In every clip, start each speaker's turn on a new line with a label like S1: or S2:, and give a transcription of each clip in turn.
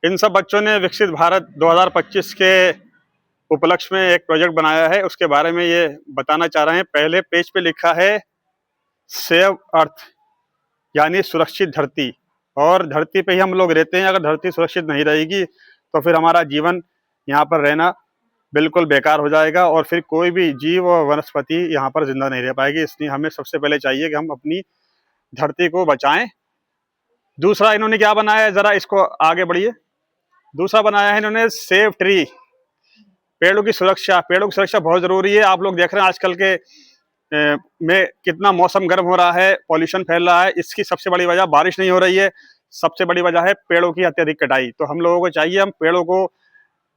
S1: इन सब बच्चों ने विकसित भारत 2025 के उपलक्ष्य में एक प्रोजेक्ट बनाया है, उसके बारे में ये बताना चाह रहे हैं। पहले पेज पे लिखा है सेव अर्थ, यानी सुरक्षित धरती। और धरती पे ही हम लोग रहते हैं। अगर धरती सुरक्षित नहीं रहेगी तो फिर हमारा जीवन यहाँ पर रहना बिल्कुल बेकार हो जाएगा और फिर कोई भी जीव और वनस्पति यहाँ पर जिंदा नहीं रह पाएगी। इसलिए हमें सबसे पहले चाहिए कि हम अपनी धरती को बचाएं। दूसरा इन्होंने क्या बनाया है, जरा इसको आगे बढ़िए। दूसरा बनाया है इन्होंने सेव ट्री, पेड़ों की सुरक्षा। पेड़ों की सुरक्षा बहुत जरूरी है। आप लोग देख रहे हैं आजकल के में कितना मौसम गर्म हो रहा है, पॉल्यूशन फैल रहा है। इसकी सबसे बड़ी वजह बारिश नहीं हो रही है, सबसे बड़ी वजह है पेड़ों की अत्यधिक कटाई। तो हम लोगों को चाहिए हम पेड़ों को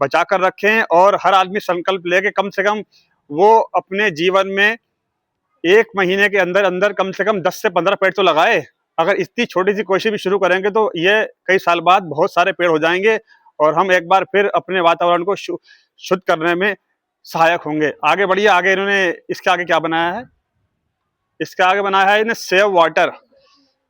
S1: बचा कर रखें और हर आदमी संकल्प लेके कम से कम वो अपने जीवन में 1 महीने के अंदर अंदर कम से कम 10 से 15 पेड़ तो लगाए। अगर इतनी छोटी सी कोशिश भी शुरू करेंगे तो ये कई साल बाद बहुत सारे पेड़ हो जाएंगे और हम एक बार फिर अपने वातावरण को शुद्ध करने में सहायक होंगे। आगे बढ़िए। आगे इन्होंने इसके आगे क्या बनाया है, इसके आगे बनाया है इन्हें सेव वाटर।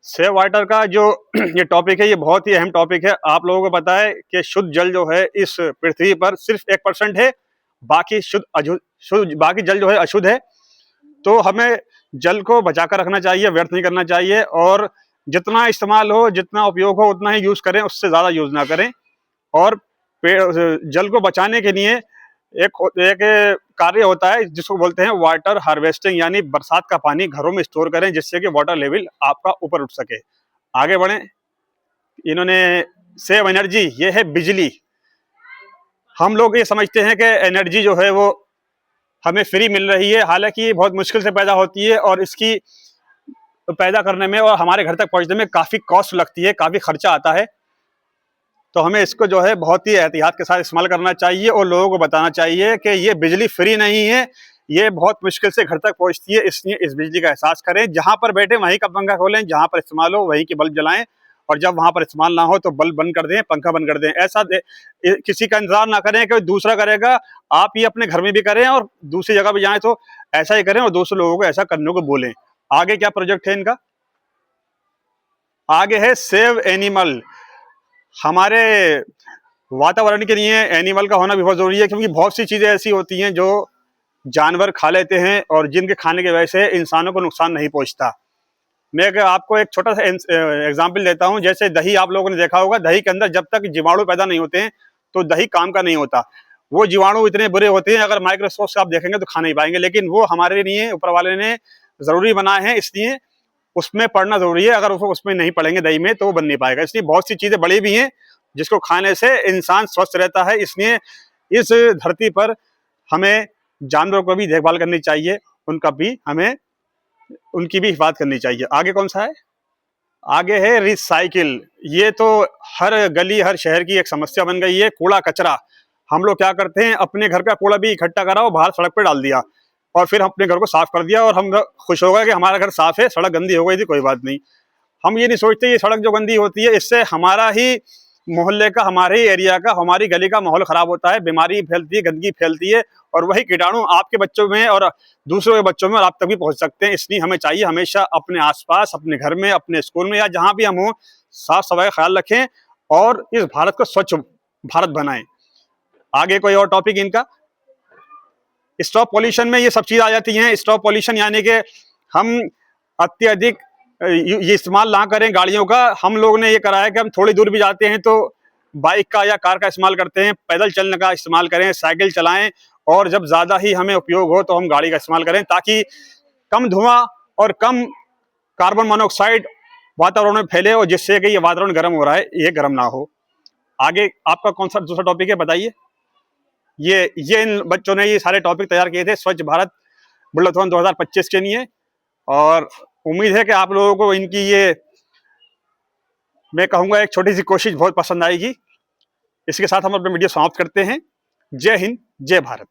S1: सेव वाटर का जो ये टॉपिक है, ये बहुत ही अहम टॉपिक है। आप लोगों को पता है कि शुद्ध जल जो है इस पृथ्वी पर सिर्फ 1% है, बाकी बाकी जल जो है अशुद्ध है। तो हमें जल को बचा कर रखना चाहिए, व्यर्थ नहीं करना चाहिए और जितना इस्तेमाल हो, जितना उपयोग हो उतना ही यूज करें, उससे ज्यादा यूज ना करें। और जल को बचाने के लिए एक कार्य होता है जिसको बोलते हैं वाटर हार्वेस्टिंग, यानी बरसात का पानी घरों में स्टोर करें जिससे कि वाटर लेवल आपका ऊपर उठ सके। आगे बढ़े। इन्होंने सेव एनर्जी, ये है बिजली। हम लोग ये समझते हैं कि एनर्जी जो है वो हमें फ्री मिल रही है, हालांकि ये बहुत मुश्किल से पैदा होती है और इसकी पैदा करने में और हमारे घर तक पहुंचने में काफी कॉस्ट लगती है, काफी खर्चा आता है। तो हमें इसको जो है बहुत ही एहतियात के साथ इस्तेमाल करना चाहिए और लोगों को बताना चाहिए कि ये बिजली फ्री नहीं है, ये बहुत मुश्किल से घर तक पहुंचती है। इसलिए इस बिजली का एहसास करें। जहां पर बैठे वहीं का पंखा खोलें, जहां पर इस्तेमाल हो वहीं की बल्ब जलाएं और जब वहां पर इस्तेमाल ना हो तो बल्ब बंद कर दें, पंखा बंद कर दें। ऐसा किसी का इंतजार ना करें कि दूसरा करेगा, आप ये अपने घर में भी करें और दूसरी जगह भी जाएं तो ऐसा ही करें और दूसरे लोगों को ऐसा करने को बोलें। आगे क्या प्रोजेक्ट है इनका, आगे है सेव एनिमल। हमारे वातावरण के लिए एनिमल का होना भी बहुत जरूरी है, क्योंकि बहुत सी चीजें ऐसी होती हैं जो जानवर खा लेते हैं और जिनके खाने की वजह से इंसानों को नुकसान नहीं पहुंचता। मैं आपको एक छोटा सा एग्जाम्पल देता हूं। जैसे दही आप लोगों ने देखा होगा, दही के अंदर जब तक जीवाणु पैदा नहीं होते हैं तो दही काम का नहीं होता। वो जीवाणु इतने बुरे होते हैं, अगर माइक्रोस्कोप से आप देखेंगे तो खा नहीं पाएंगे, लेकिन वो हमारे लिए ऊपर वाले ने जरूरी बनाए हैं, इसलिए उसमें पढ़ना जरूरी है। अगर उसमें नहीं पढ़ेंगे दही में तो वो बन नहीं पाएगा। इसलिए बहुत सी चीजें बड़ी भी हैं जिसको खाने से इंसान स्वस्थ रहता है। इसलिए इस धरती पर हमें जानवरों को भी देखभाल करनी चाहिए, उनकी भी हिफाजत करनी चाहिए। आगे कौन सा है, आगे है रिसाइकिल। ये तो हर गली हर शहर की एक समस्या बन गई है। कूड़ा कचरा हम लोग क्या करते हैं, अपने घर का कूड़ा भी इकट्ठा करा और बाहर सड़क पर डाल दिया और फिर अपने घर को साफ कर दिया और हम खुश हो गए कि हमारा घर साफ है, सड़क गंदी हो गई थी कोई बात नहीं। हम ये नहीं सोचते ये सड़क जो गंदी होती है इससे हमारा ही मोहल्ले का, हमारे ही एरिया का, हमारी गली का माहौल खराब होता है, बीमारी फैलती है, गंदगी फैलती है और वही कीटाणु आपके बच्चों में और दूसरों के बच्चों में और आप तक भी पहुंच सकते हैं। इसलिए हमें चाहिए हमेशा अपने आसपास, अपने घर में, अपने स्कूल में या जहां भी हम हो, साफ सफाई का ख्याल रखें और इस भारत को स्वच्छ भारत बनाएं। आगे कोई और टॉपिक इनका, स्टॉप पॉल्यूशन में ये सब चीज आ जाती हैं। स्टॉप पॉल्यूशन यानी कि हम अत्यधिक ये इस्तेमाल ना करें गाड़ियों का। हम लोग ने ये करा है कि हम थोड़ी दूर भी जाते हैं तो बाइक का या कार का इस्तेमाल करते हैं, पैदल चलने का इस्तेमाल करें, साइकिल चलाएं और जब ज्यादा ही हमें उपयोग हो तो हम गाड़ी का इस्तेमाल करें, ताकि कम धुआं और कम कार्बन मोनोऑक्साइड वातावरण में फैले और जिससे कि ये वातावरण गर्म हो रहा है ये गर्म ना हो। आगे आपका कौन सा दूसरा टॉपिक है बताइए। ये इन बच्चों ने ये सारे टॉपिक तैयार किए थे स्वच्छ भारत बुलेटिन 2025 के लिए और उम्मीद है कि आप लोगों को इनकी ये मैं कहूंगा एक छोटी सी कोशिश बहुत पसंद आएगी। इसके साथ हम अपना वीडियो समाप्त करते हैं। जय हिंद, जय भारत।